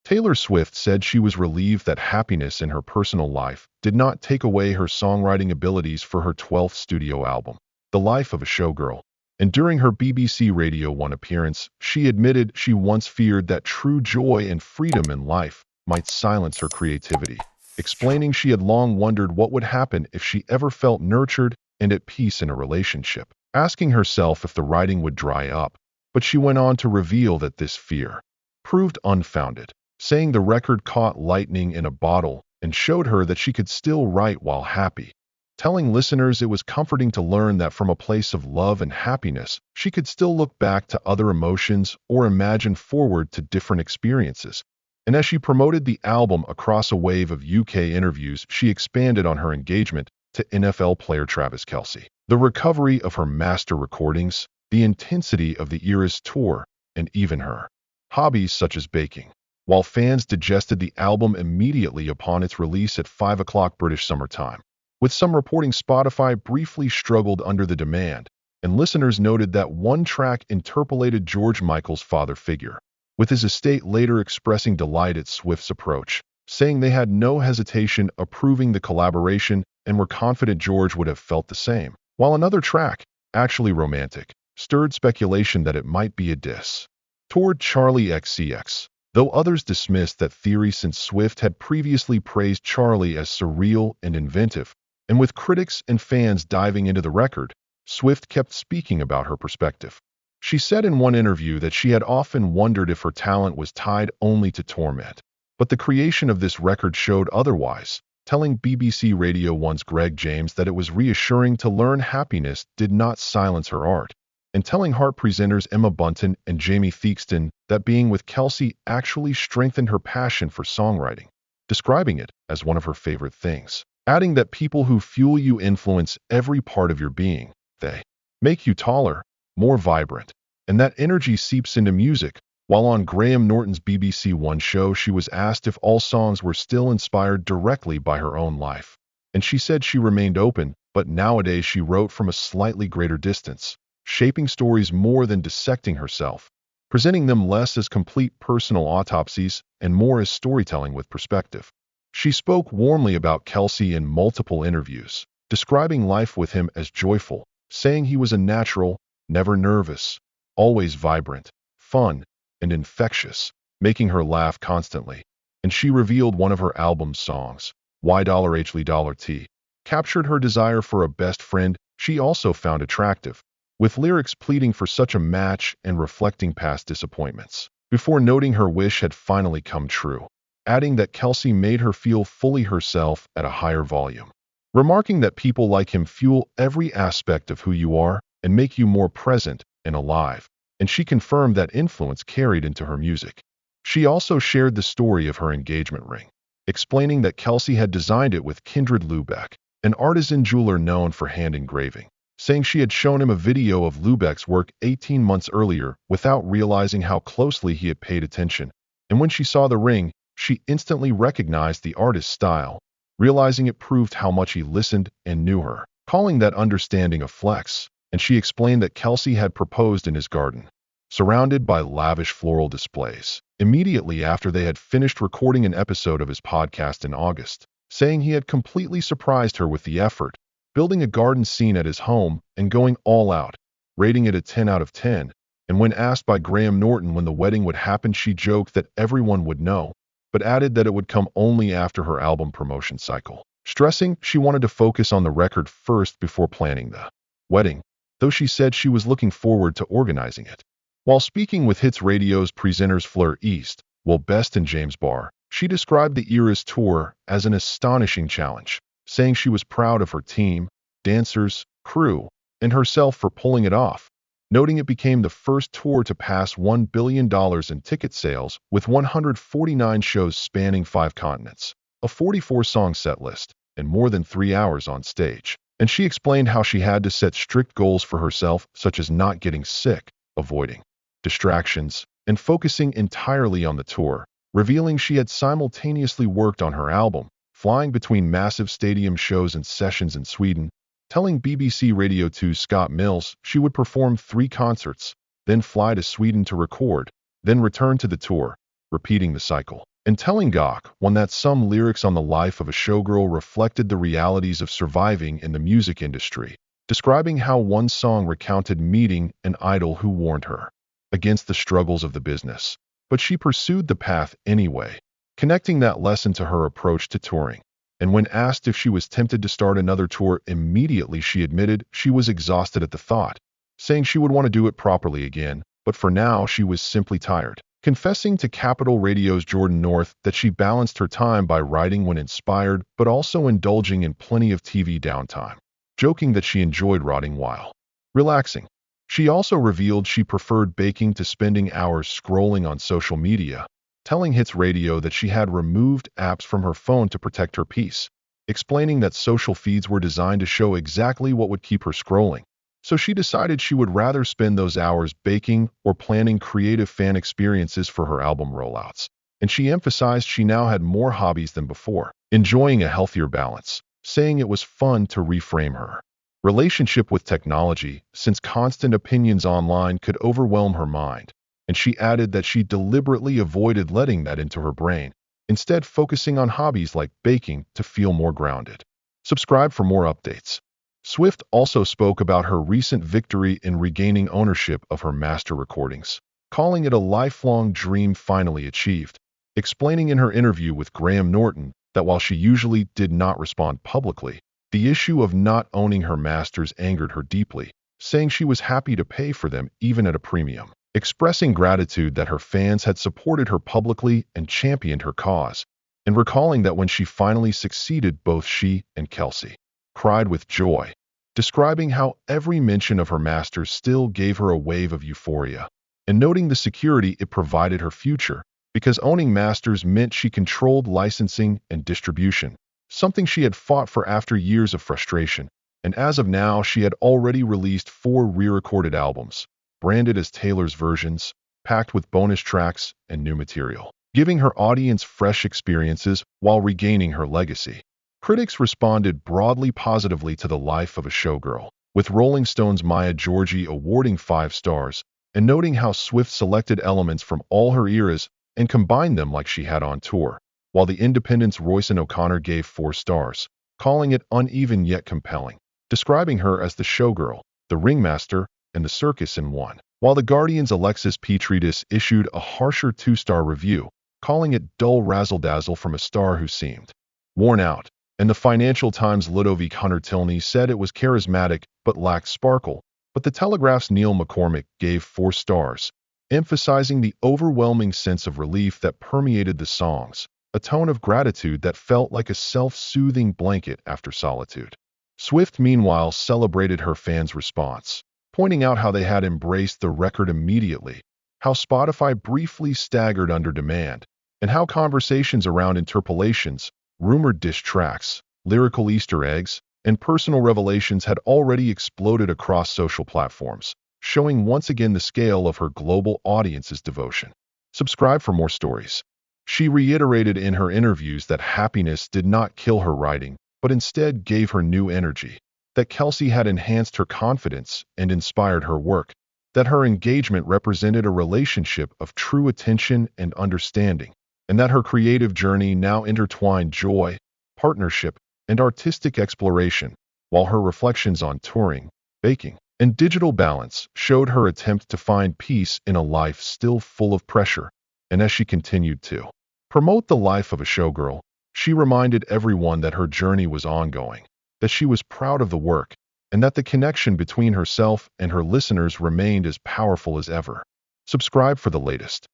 Taylor Swift said she was relieved that happiness in her personal life did not take away her songwriting abilities for her 12th studio album, The Life of a Showgirl. And during her BBC Radio 1 appearance, she admitted she once feared that true joy and freedom in life might silence her creativity, explaining she had long wondered what would happen if she ever felt nurtured and at peace in a relationship, asking herself if the writing would dry up. But she went on to reveal that this fear proved unfounded, saying the record caught lightning in a bottle and showed her that she could still write while happy, telling listeners it was comforting to learn that from a place of love and happiness, she could still look back to other emotions or imagine forward to different experiences. And as she promoted the album across a wave of UK interviews, she expanded on her engagement to NFL player Travis Kelce, the recovery of her master recordings, the intensity of the Eras tour, and even her hobbies such as baking. While fans digested the album immediately upon its release at 5 o'clock British Summer Time, with some reporting Spotify briefly struggled under the demand, and listeners noted that one track interpolated George Michael's father figure, with his estate later expressing delight at Swift's approach, saying they had no hesitation approving the collaboration and were confident George would have felt the same, while another track, actually romantic, stirred speculation that it might be a diss toward Charlie XCX, though others dismissed that theory since Swift had previously praised Charlie as surreal and inventive. And with critics and fans diving into the record, Swift kept speaking about her perspective. She said in one interview that she had often wondered if her talent was tied only to torment. But the creation of this record showed otherwise, telling BBC Radio 1's Greg James that it was reassuring to learn happiness did not silence her art, and telling Heart presenters Emma Bunton and Jamie Theakston that being with Kelce actually strengthened her passion for songwriting, describing it as one of her favorite things, adding that people who fuel you influence every part of your being. They make you taller, more vibrant, and that energy seeps into music. While on Graham Norton's BBC One show, she was asked if all songs were still inspired directly by her own life, and she said she remained open, but nowadays she wrote from a slightly greater distance, shaping stories more than dissecting herself, presenting them less as complete personal autopsies and more as storytelling with perspective. She spoke warmly about Kelce in multiple interviews, describing life with him as joyful, saying he was a natural, never nervous, always vibrant, fun, and infectious, making her laugh constantly. And she revealed one of her album's songs, $Y$T, captured her desire for a best friend she also found attractive, with lyrics pleading for such a match and reflecting past disappointments, before noting her wish had finally come true, adding that Kelce made her feel fully herself at a higher volume, remarking that people like him fuel every aspect of who you are and make you more present and alive, and she confirmed that influence carried into her music. She also shared the story of her engagement ring, explaining that Kelce had designed it with Kindred Lubeck, an artisan jeweler known for hand engraving, saying she had shown him a video of Lubeck's work 18 months earlier without realizing how closely he had paid attention, and when she saw the ring, she instantly recognized the artist's style, realizing it proved how much he listened and knew her, calling that understanding a flex. And she explained that Kelce had proposed in his garden, surrounded by lavish floral displays, immediately after they had finished recording an episode of his podcast in August, saying he had completely surprised her with the effort, building a garden scene at his home and going all out, rating it a 10 out of 10. And when asked by Graham Norton when the wedding would happen, she joked that everyone would know, but added that it would come only after her album promotion cycle, stressing she wanted to focus on the record first before planning the wedding, though she said she was looking forward to organizing it. While speaking with Hits Radio's presenters Fleur East, Will Best and James Barr, she described the Eras tour as an astonishing challenge, saying she was proud of her team, dancers, crew, and herself for pulling it off, noting it became the first tour to pass $1 billion in ticket sales with 149 shows spanning 5 continents, a 44-song set list, and more than 3 hours on stage. And she explained how she had to set strict goals for herself, such as not getting sick, avoiding distractions, and focusing entirely on the tour, revealing she had simultaneously worked on her album, flying between massive stadium shows and sessions in Sweden, telling BBC Radio 2's Scott Mills she would perform 3 concerts, then fly to Sweden to record, then return to the tour, repeating the cycle. and telling Gawk one that some lyrics on the life of a showgirl reflected the realities of surviving in the music industry, describing how one song recounted meeting an idol who warned her against the struggles of the business. But she pursued the path anyway, connecting that lesson to her approach to touring. And when asked if she was tempted to start another tour, immediately she admitted she was exhausted at the thought, saying she would want to do it properly again, but for now she was simply tired. Confessing to Capital Radio's Jordan North that she balanced her time by writing when inspired, but also indulging in plenty of TV downtime, joking that she enjoyed writing while relaxing. She also revealed she preferred baking to spending hours scrolling on social media, telling Hits Radio that she had removed apps from her phone to protect her peace, explaining that social feeds were designed to show exactly what would keep her scrolling. So she decided she would rather spend those hours baking or planning creative fan experiences for her album rollouts. And she emphasized she now had more hobbies than before, enjoying a healthier balance, saying it was fun to reframe her relationship with technology, since constant opinions online could overwhelm her mind. And she added that she deliberately avoided letting that into her brain, instead focusing on hobbies like baking to feel more grounded. Subscribe for more updates. Swift also spoke about her recent victory in regaining ownership of her master recordings, calling it a lifelong dream finally achieved, explaining in her interview with Graham Norton that while she usually did not respond publicly, the issue of not owning her masters angered her deeply, saying she was happy to pay for them even at a premium, expressing gratitude that her fans had supported her publicly and championed her cause, and recalling that when she finally succeeded, both she and Kelce cried with joy, describing how every mention of her masters still gave her a wave of euphoria, and noting the security it provided her future, because owning masters meant she controlled licensing and distribution, something she had fought for after years of frustration. And as of now, she had already released 4 re-recorded albums, branded as Taylor's versions, packed with bonus tracks and new material, giving her audience fresh experiences while regaining her legacy. Critics responded broadly positively to the life of a showgirl, with Rolling Stone's Maya Georgi awarding 5 stars and noting how Swift selected elements from all her eras and combined them like she had on tour, while The Independent's Royce and O'Connor gave 4 stars, calling it uneven yet compelling, describing her as the showgirl, the ringmaster, and the circus in one, while The Guardian's Alexis Petridis issued a harsher 2-star review, calling it dull razzle-dazzle from a star who seemed worn out. And the Financial Times' Ludovic Hunter-Tilney said it was charismatic but lacked sparkle, but the Telegraph's Neil McCormick gave 4 stars, emphasizing the overwhelming sense of relief that permeated the songs, a tone of gratitude that felt like a self-soothing blanket after solitude. Swift, meanwhile, celebrated her fans' response, pointing out how they had embraced the record immediately, how Spotify briefly staggered under demand, and how conversations around interpolations, rumored diss tracks, lyrical Easter eggs, and personal revelations had already exploded across social platforms, showing once again the scale of her global audience's devotion. Subscribe for more stories. She reiterated in her interviews that happiness did not kill her writing, but instead gave her new energy, that Kelce had enhanced her confidence and inspired her work, that her engagement represented a relationship of true attention and understanding, and that her creative journey now intertwined joy, partnership, and artistic exploration, while her reflections on touring, baking, and digital balance showed her attempt to find peace in a life still full of pressure. And as she continued to promote the life of a showgirl, she reminded everyone that her journey was ongoing, that she was proud of the work, and that the connection between herself and her listeners remained as powerful as ever. Subscribe for the latest.